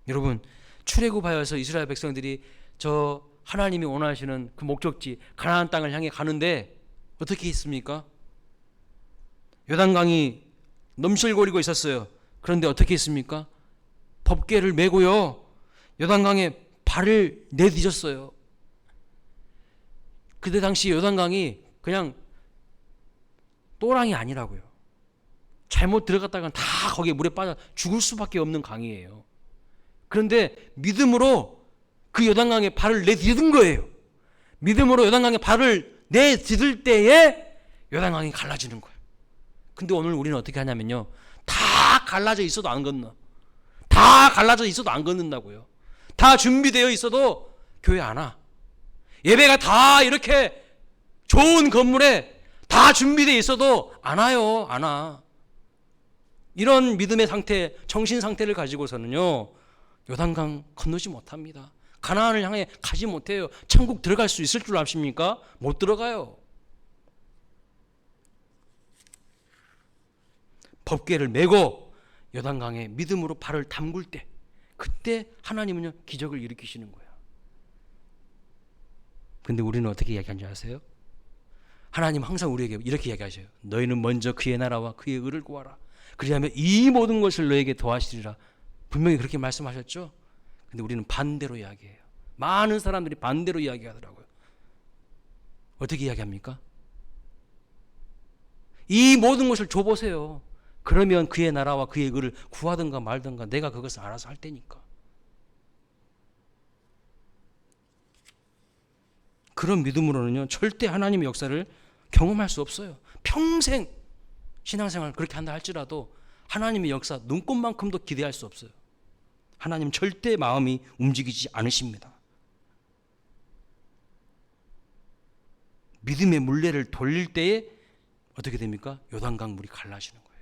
[SPEAKER 1] 여러분, 출애굽하여서 이스라엘 백성들이 저 하나님이 원하시는 그 목적지 가나안 땅을 향해 가는데 어떻게 했습니까? 요단강이 넘실거리고 있었어요. 그런데 어떻게 했습니까? 법궤를 메고요, 요단강에 발을 내디뎠어요. 그때 당시 요단강이 그냥 또랑이 아니라고요. 잘못 들어갔다간 다 거기에 물에 빠져 죽을 수밖에 없는 강이에요. 그런데 믿음으로 그 요단강에 발을 내디딘 거예요. 믿음으로 요단강에 발을 내디딜 때에 요단강이 갈라지는 거예요. 근데 오늘 우리는 어떻게 하냐면요, 다 갈라져 있어도 안 건너. 다 갈라져 있어도 안 걷는다고요. 다 준비되어 있어도 교회 안 와. 예배가 다 이렇게 좋은 건물에 다 준비되어 있어도 안 와요. 안 와. 이런 믿음의 상태, 정신 상태를 가지고서는요, 요단강 건너지 못합니다. 가나안을 향해 가지 못해요. 천국 들어갈 수 있을 줄 아십니까? 못 들어가요. 법궤를 메고 요단강에 믿음으로 발을 담글 때, 그때 하나님은요, 기적을 일으키시는 거예요. 근데 우리는 어떻게 이야기하는지 아세요? 하나님 항상 우리에게 이렇게 이야기하셔요. 너희는 먼저 그의 나라와 그의 의를 구하라. 그리하면 이 모든 것을 너에게 더하시리라. 분명히 그렇게 말씀하셨죠? 근데 우리는 반대로 이야기해요. 많은 사람들이 반대로 이야기하더라고요. 어떻게 이야기합니까? 이 모든 것을 줘보세요. 그러면 그의 나라와 그의 의를 구하든가 말든가 내가 그것을 알아서 할 테니까. 그런 믿음으로는요, 절대 하나님의 역사를 경험할 수 없어요. 평생 신앙생활 그렇게 한다 할지라도 하나님의 역사 눈꽃만큼도 기대할 수 없어요. 하나님 절대 마음이 움직이지 않으십니다. 믿음의 물레를 돌릴 때에 어떻게 됩니까? 요단강 물이 갈라지는 거예요.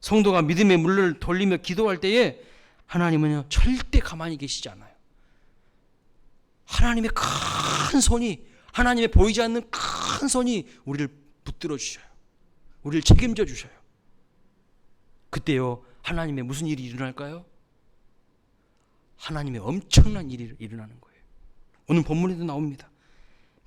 [SPEAKER 1] 성도가 믿음의 물레를 돌리며 기도할 때에 하나님은요, 절대 가만히 계시지 않아요. 하나님의 큰 손이, 하나님의 보이지 않는 큰 손이 우리를 붙들어 주셔요. 우리를 책임져 주셔요. 그때요, 하나님의 무슨 일이 일어날까요? 하나님의 엄청난 일이 일어나는 거예요. 오늘 본문에도 나옵니다.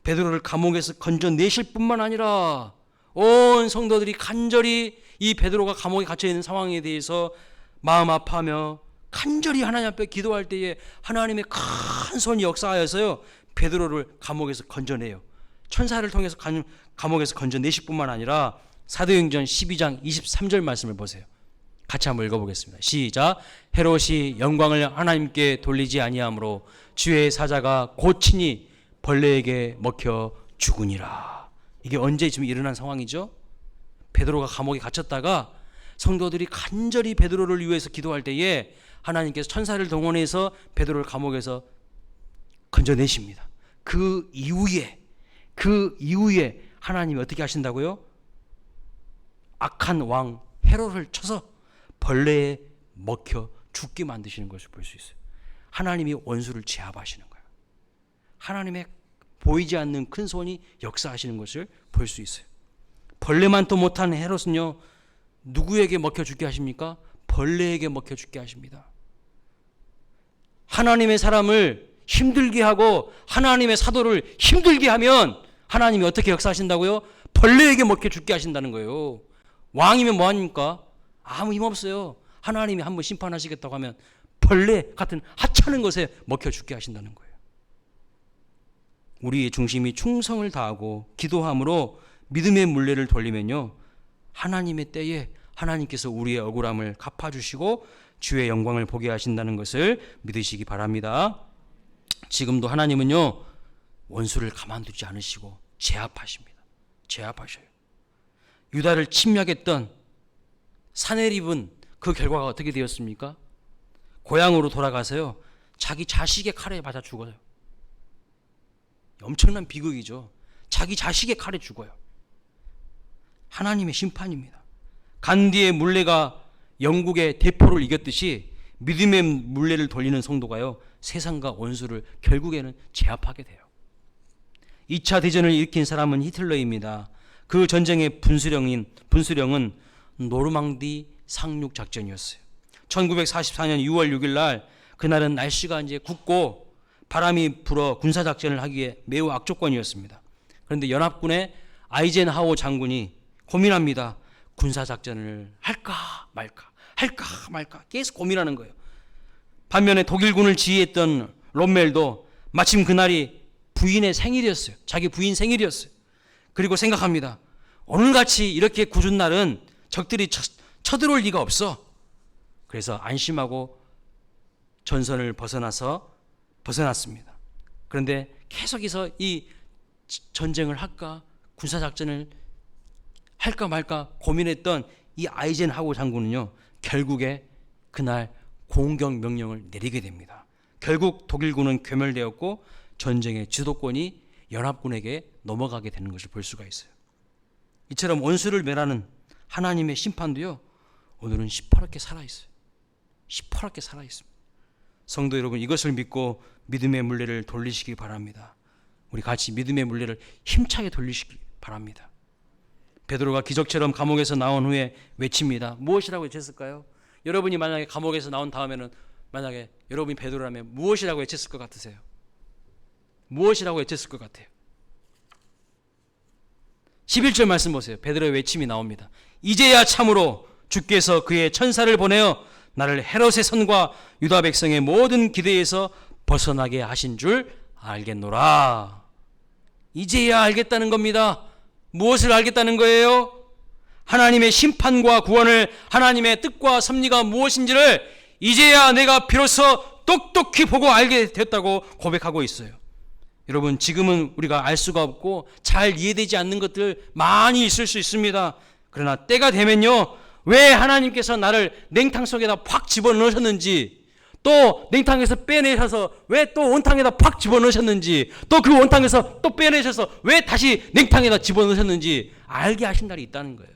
[SPEAKER 1] 베드로를 감옥에서 건져내실 뿐만 아니라 온 성도들이 간절히 이 베드로가 감옥에 갇혀있는 상황에 대해서 마음 아파하며 간절히 하나님 앞에 기도할 때에 하나님의 큰 손이 역사하여서요, 베드로를 감옥에서 건져내요. 천사를 통해서 감옥에서 건져내실 뿐만 아니라 사도행전 12장 23절 말씀을 보세요. 같이 한번 읽어보겠습니다. 시작. 헤롯이 영광을 하나님께 돌리지 아니하므로 주의 사자가 고친이 벌레에게 먹혀 죽으니라. 이게 언제 지금 일어난 상황이죠? 베드로가 감옥에 갇혔다가 성도들이 간절히 베드로를 위해서 기도할 때에 하나님께서 천사를 동원해서 베드로를 감옥에서 건져내십니다. 그 이후에 하나님이 어떻게 하신다고요? 악한 왕 헤롯을 쳐서 벌레에 먹혀 죽게 만드시는 것을 볼 수 있어요. 하나님이 원수를 제압하시는 거예요. 하나님의 보이지 않는 큰 손이 역사하시는 것을 볼 수 있어요. 벌레만 또 못한 헤롯은요, 누구에게 먹혀 죽게 하십니까? 벌레에게 먹혀 죽게 하십니다. 하나님의 사람을 힘들게 하고 하나님의 사도를 힘들게 하면 하나님이 어떻게 역사하신다고요? 벌레에게 먹혀 죽게 하신다는 거예요. 왕이면 뭐합니까? 아무 힘 없어요. 하나님이 한번 심판하시겠다고 하면 벌레 같은 하찮은 것에 먹혀 죽게 하신다는 거예요. 우리의 중심이 충성을 다하고 기도함으로 믿음의 물레를 돌리면요, 하나님의 때에 하나님께서 우리의 억울함을 갚아주시고 주의 영광을 보게 하신다는 것을 믿으시기 바랍니다. 지금도 하나님은요, 원수를 가만두지 않으시고 제압하십니다. 제압하셔요. 유다를 침략했던 사내립은 그 결과가 어떻게 되었습니까? 고향으로 돌아가서요, 자기 자식의 칼에 맞아 죽어요. 엄청난 비극이죠. 자기 자식의 칼에 죽어요. 하나님의 심판입니다. 간디의 물레가 영국의 대포를 이겼듯이 믿음의 물레를 돌리는 성도가요, 세상과 원수를 결국에는 제압하게 돼요. 2차 대전을 일으킨 사람은 히틀러입니다. 그 전쟁의 분수령은 노르망디 상륙 작전이었어요. 1944년 6월 6일 날, 그날은 날씨가 이제 굳고 바람이 불어 군사작전을 하기에 매우 악조건이었습니다. 그런데 연합군의 아이젠하워 장군이 고민합니다. 군사작전을 할까 말까 계속 고민하는 거예요. 반면에 독일군을 지휘했던 롬멜도 마침 그날이 부인의 생일이었어요. 자기 부인 생일이었어요. 그리고 생각합니다. 오늘같이 이렇게 굳은 날은 적들이 쳐들어올 리가 없어. 그래서 안심하고 전선을 벗어났습니다. 그런데 계속해서 이 전쟁을 할까, 군사작전을 할까 말까 고민했던 이 아이젠하워 장군은요, 결국에 그날 공격 명령을 내리게 됩니다. 결국 독일군은 괴멸되었고 전쟁의 주도권이 연합군에게 넘어가게 되는 것을 볼 수가 있어요. 이처럼 원수를 멸하는 하나님의 심판도요, 오늘은 시퍼렇게 살아있어요. 시퍼렇게 살아있습니다. 성도 여러분, 이것을 믿고 믿음의 물레를 돌리시기 바랍니다. 우리 같이 믿음의 물레를 힘차게 돌리시기 바랍니다. 베드로가 기적처럼 감옥에서 나온 후에 외칩니다. 무엇이라고 외쳤을까요? 여러분이 만약에 감옥에서 나온 다음에는, 만약에 여러분이 베드로라면 무엇이라고 외쳤을 것 같으세요? 무엇이라고 외쳤을 것 같아요? 11절 말씀 보세요. 베드로의 외침이 나옵니다. 이제야 참으로 주께서 그의 천사를 보내어 나를 헤롯의 손과 유다 백성의 모든 기대에서 벗어나게 하신 줄 알겠노라. 이제야 알겠다는 겁니다. 무엇을 알겠다는 거예요? 하나님의 심판과 구원을, 하나님의 뜻과 섭리가 무엇인지를 이제야 내가 비로소 똑똑히 보고 알게 됐다고 고백하고 있어요. 여러분, 지금은 우리가 알 수가 없고 잘 이해되지 않는 것들 많이 있을 수 있습니다. 그러나 때가 되면요, 왜 하나님께서 나를 냉탕 속에다 팍 집어넣으셨는지, 또 냉탕에서 빼내셔서 왜 또 온탕에다 팍 집어넣으셨는지, 또 그 온탕에서 또 빼내셔서 왜 다시 냉탕에다 집어넣으셨는지 알게 하신 날이 있다는 거예요.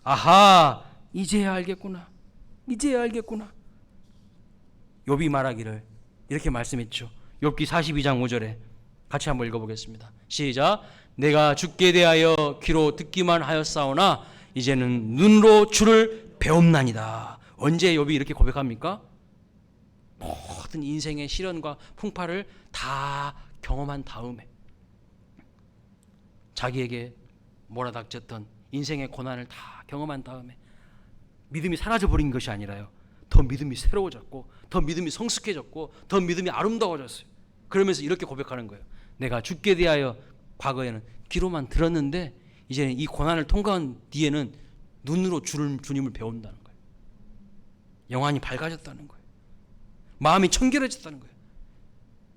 [SPEAKER 1] 아하, 이제야 알겠구나. 이제야 알겠구나. 욥이 말하기를 이렇게 말씀했죠. 욥기 42장 5절에 같이 한번 읽어보겠습니다. 시작. 내가 주께 대하여 귀로 듣기만 하였사오나 이제는 눈으로 주를 배움나니다. 언제 욥이 이렇게 고백합니까? 모든 인생의 시련과 풍파를 다 경험한 다음에, 자기에게 몰아닥쳤던 인생의 고난을 다 경험한 다음에 믿음이 사라져버린 것이 아니라요, 더 믿음이 새로워졌고 더 믿음이 성숙해졌고 더 믿음이 아름다워졌어요. 그러면서 이렇게 고백하는 거예요. 내가 주께 대하여 과거에는 귀로만 들었는데 이제는 이 고난을 통과한 뒤에는 눈으로 주님을 배운다는 거예요. 영안이 밝아졌다는 거예요. 마음이 청결해졌다는 거예요.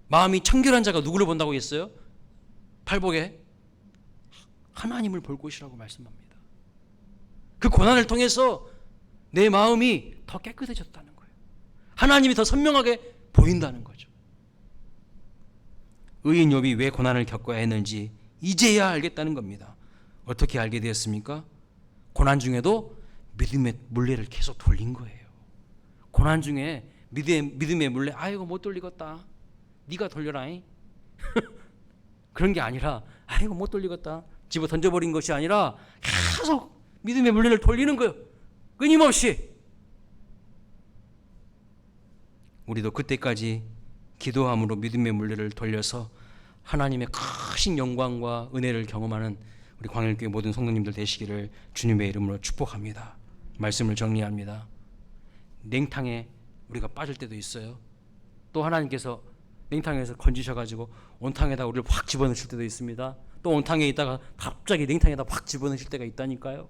[SPEAKER 1] 마음이 청결한 자가 누구를 본다고 했어요? 팔복에 하나님을 볼 것이라고 말씀합니다. 그 고난을 통해서 내 마음이 더 깨끗해졌다는 거예요. 하나님이 더 선명하게 보인다는 거죠. 의인 욥이 왜 고난을 겪어야 했는지 이제야 알겠다는 겁니다. 어떻게 알게 되었습니까? 고난 중에도 믿음의 물레를 계속 돌린 거예요. 고난 중에 믿음의 물레, 아이고 못 돌리겠다, 네가 돌려라잉. 그런 게 아니라 아이고 못 돌리겠다 집어 던져버린 것이 아니라 계속 믿음의 물레를 돌리는 거예요. 끊임없이. 우리도 그때까지 기도함으로 믿음의 물레를 돌려서 하나님의 크신 영광과 은혜를 경험하는 우리 광일교회 모든 성도님들 되시기를 주님의 이름으로 축복합니다. 말씀을 정리합니다. 냉탕에 우리가 빠질 때도 있어요. 또 하나님께서 냉탕에서 건지셔가지고 온탕에다 우리를 확 집어넣으실 때도 있습니다. 또 온탕에 있다가 갑자기 냉탕에다 확 집어넣으실 때가 있다니까요.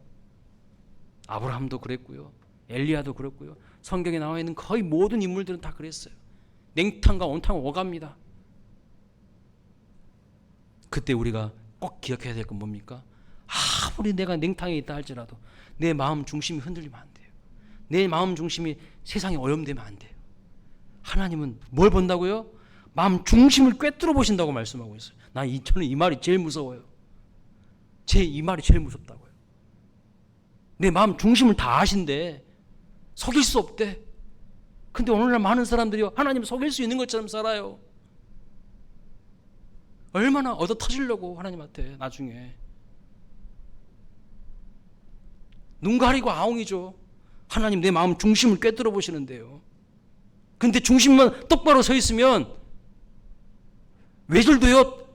[SPEAKER 1] 아브라함도 그랬고요, 엘리야도 그랬고요, 성경에 나와 있는 거의 모든 인물들은 다 그랬어요. 냉탕과 온탕을 오갑니다. 그때 우리가 꼭 기억해야 될 건 뭡니까? 아무리 내가 냉탕에 있다 할지라도 내 마음 중심이 흔들리면 안 돼요. 내 마음 중심이 세상에 오염되면 안 돼요. 하나님은 뭘 본다고요? 마음 중심을 꿰뚫어 보신다고 말씀하고 있어요. 저는 이 말이 제일 무서워요. 이 말이 제일 무섭다고요. 내 마음 중심을 다 아신대. 속일 수 없대. 근데 오늘날 많은 사람들이 하나님 속일 수 있는 것처럼 살아요. 얼마나 얻어 터지려고 하나님한테 나중에. 눈 가리고 아웅이죠. 하나님 내 마음 중심을 꿰뚫어 보시는데요. 근데 중심만 똑바로 서 있으면 외줄도요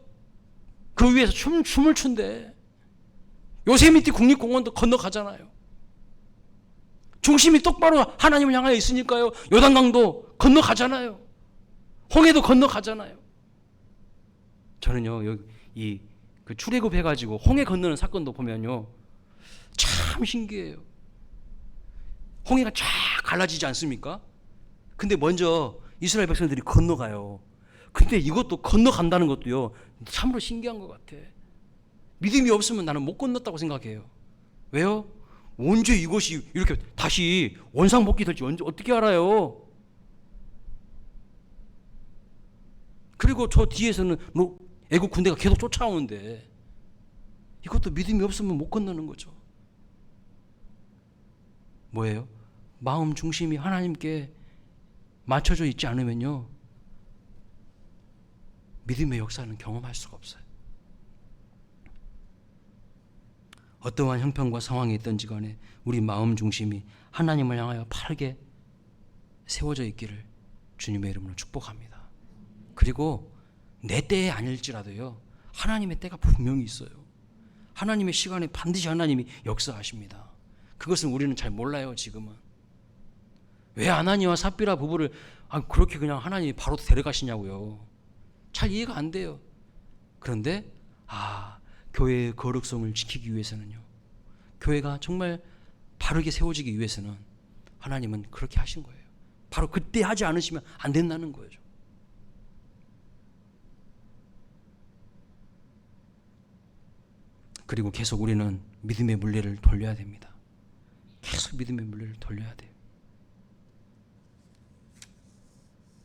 [SPEAKER 1] 그 위에서 춤을 춘대. 요세미티 국립공원도 건너가잖아요. 중심이 똑바로 하나님을 향하여 있으니까요 요단강도 건너가잖아요. 홍해도 건너가잖아요. 저는요 그 출애굽 해가지고 홍해 건너는 사건도 보면요 참 신기해요. 홍해가 쫙 갈라지지 않습니까? 근데 먼저 이스라엘 백성들이 건너가요. 근데 이것도 건너간다는 것도요 참으로 신기한 것 같아. 믿음이 없으면 나는 못 건넜다고 생각해요. 왜요? 언제 이것이 이렇게 다시 원상복귀 될지 어떻게 알아요? 그리고 저 뒤에서는 애국 군대가 계속 쫓아오는데 이것도 믿음이 없으면 못 건너는 거죠. 뭐예요? 마음 중심이 하나님께 맞춰져 있지 않으면요 믿음의 역사는 경험할 수가 없어요. 어떠한 형편과 상황이 있든지 간에 우리 마음 중심이 하나님을 향하여 바르게 세워져 있기를 주님의 이름으로 축복합니다. 그리고 내 때에 아닐지라도요 하나님의 때가 분명히 있어요. 하나님의 시간에 반드시 하나님이 역사하십니다. 그것은 우리는 잘 몰라요. 지금은 왜 아나니와 삽비라 부부를 그렇게 그냥 하나님이 바로 데려가시냐고요. 잘 이해가 안 돼요. 그런데 교회의 거룩성을 지키기 위해서는요, 교회가 정말 바르게 세워지기 위해서는 하나님은 그렇게 하신 거예요. 바로 그때 하지 않으시면 안 된다는 거죠. 그리고 계속 우리는 믿음의 물레를 돌려야 됩니다. 계속 믿음의 물레를 돌려야 돼요.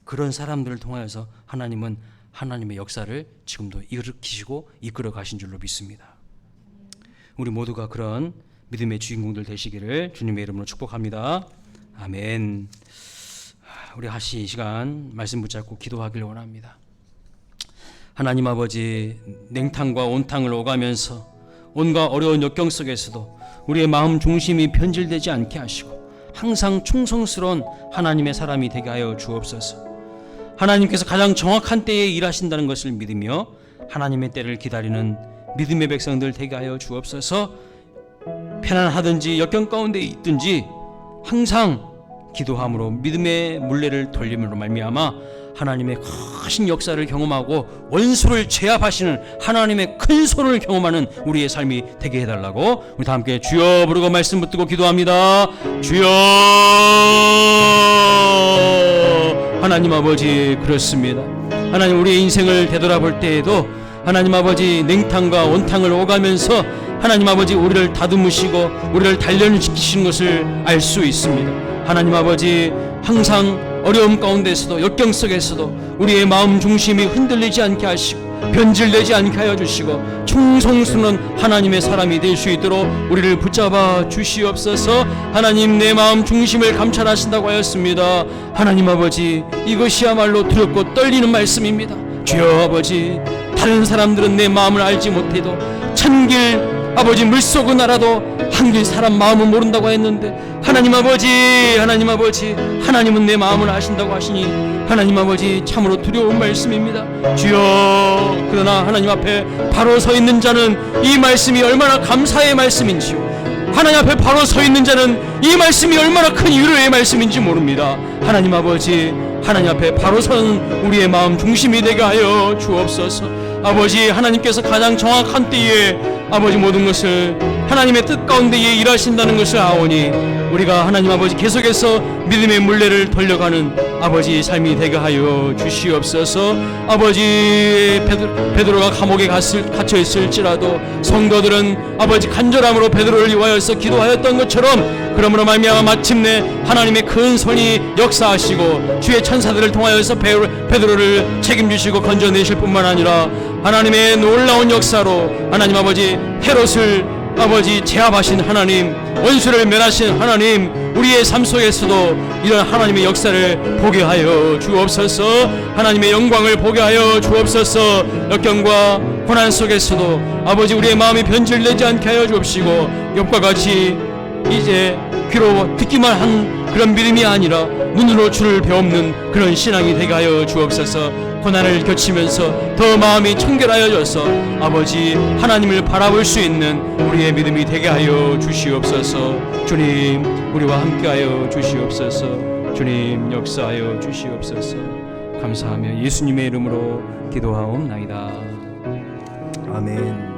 [SPEAKER 1] 그런 사람들을 통하여서 하나님은 하나님의 역사를 지금도 일으키시고 이끌어 가신 줄로 믿습니다. 우리 모두가 그런 믿음의 주인공들 되시기를 주님의 이름으로 축복합니다. 아멘. 우리 이 시간 말씀 붙잡고 기도하기를 원합니다. 하나님 아버지, 냉탕과 온탕을 오가면서 온갖 어려운 역경 속에서도 우리의 마음 중심이 변질되지 않게 하시고 항상 충성스러운 하나님의 사람이 되게 하여 주옵소서. 하나님께서 가장 정확한 때에 일하신다는 것을 믿으며 하나님의 때를 기다리는 믿음의 백성들 되게 하여 주옵소서. 편안하든지 역경 가운데 있든지 항상 기도함으로 믿음의 물레를 돌림으로 말미암아 하나님의 크신 역사를 경험하고 원수를 제압하시는 하나님의 큰 손을 경험하는 우리의 삶이 되게 해달라고 우리 다 함께 주여 부르고 말씀 붙들고 기도합니다. 주여. 하나님 아버지, 그렇습니다. 하나님, 우리의 인생을 되돌아볼 때에도 하나님 아버지 냉탕과 온탕을 오가면서 하나님 아버지 우리를 다듬으시고 우리를 단련시키시는 것을 알 수 있습니다. 하나님 아버지, 항상 어려움 가운데서도 역경 속에서도 우리의 마음 중심이 흔들리지 않게 하시고 변질되지 않게 하여 주시고 충성스러운 하나님의 사람이 될 수 있도록 우리를 붙잡아 주시옵소서. 하나님, 내 마음 중심을 감찰하신다고 하였습니다. 하나님 아버지, 이것이야말로 두렵고 떨리는 말씀입니다. 주여 아버지, 다른 사람들은 내 마음을 알지 못해도 천길 아버지 물속은 알아도 한길 사람 마음은 모른다고 했는데, 하나님 아버지, 하나님은 내 마음을 아신다고 하시니 하나님 아버지, 참으로 두려운 말씀입니다. 주여, 그러나 하나님 앞에 바로 서 있는 자는 이 말씀이 얼마나 감사의 말씀인지요, 하나님 앞에 바로 서 있는 자는 이 말씀이 얼마나 큰 위로의 말씀인지 모릅니다. 하나님 아버지, 하나님 앞에 바로 서는 우리의 마음 중심이 되게 하여 주옵소서. 아버지, 하나님께서 가장 정확한 때에 아버지 모든 것을 하나님의 뜻 가운데에 일하신다는 것을 아오니 우리가 하나님 아버지 계속해서 믿음의 물레를 돌려가는 아버지 삶이 되게 하여 주시옵소서. 아버지, 베드로가 감옥에 갇혀 있을지라도 성도들은 아버지 간절함으로 베드로를 위하여서 기도하였던 것처럼, 그러므로 말미암아 마침내 하나님의 큰 손이 역사하시고 주의 천사들을 통하여서 베드로를 책임지시고 건져내실 뿐만 아니라 하나님의 놀라운 역사로 하나님 아버지 헤롯을 아버지 제압하신 하나님, 원수를 멸하신 하나님, 우리의 삶 속에서도 이런 하나님의 역사를 보게 하여 주옵소서. 하나님의 영광을 보게 하여 주옵소서. 역경과 고난 속에서도 아버지 우리의 마음이 변질되지 않게 하여 주옵시고, 욥과 같이 이제 귀로 듣기만 한 그런 믿음이 아니라 눈으로 주를 배우는 그런 신앙이 되게 하여 주옵소서. 고난을 겪으면서 더 마음이 청결하여져서 아버지 하나님을 바라볼 수 있는 우리의 믿음이 되게 하여 주시옵소서. 주님, 우리와 함께하여 주시옵소서. 주님, 역사하여 주시옵소서. 감사하며 예수님의 이름으로 기도하옵나이다. 아멘.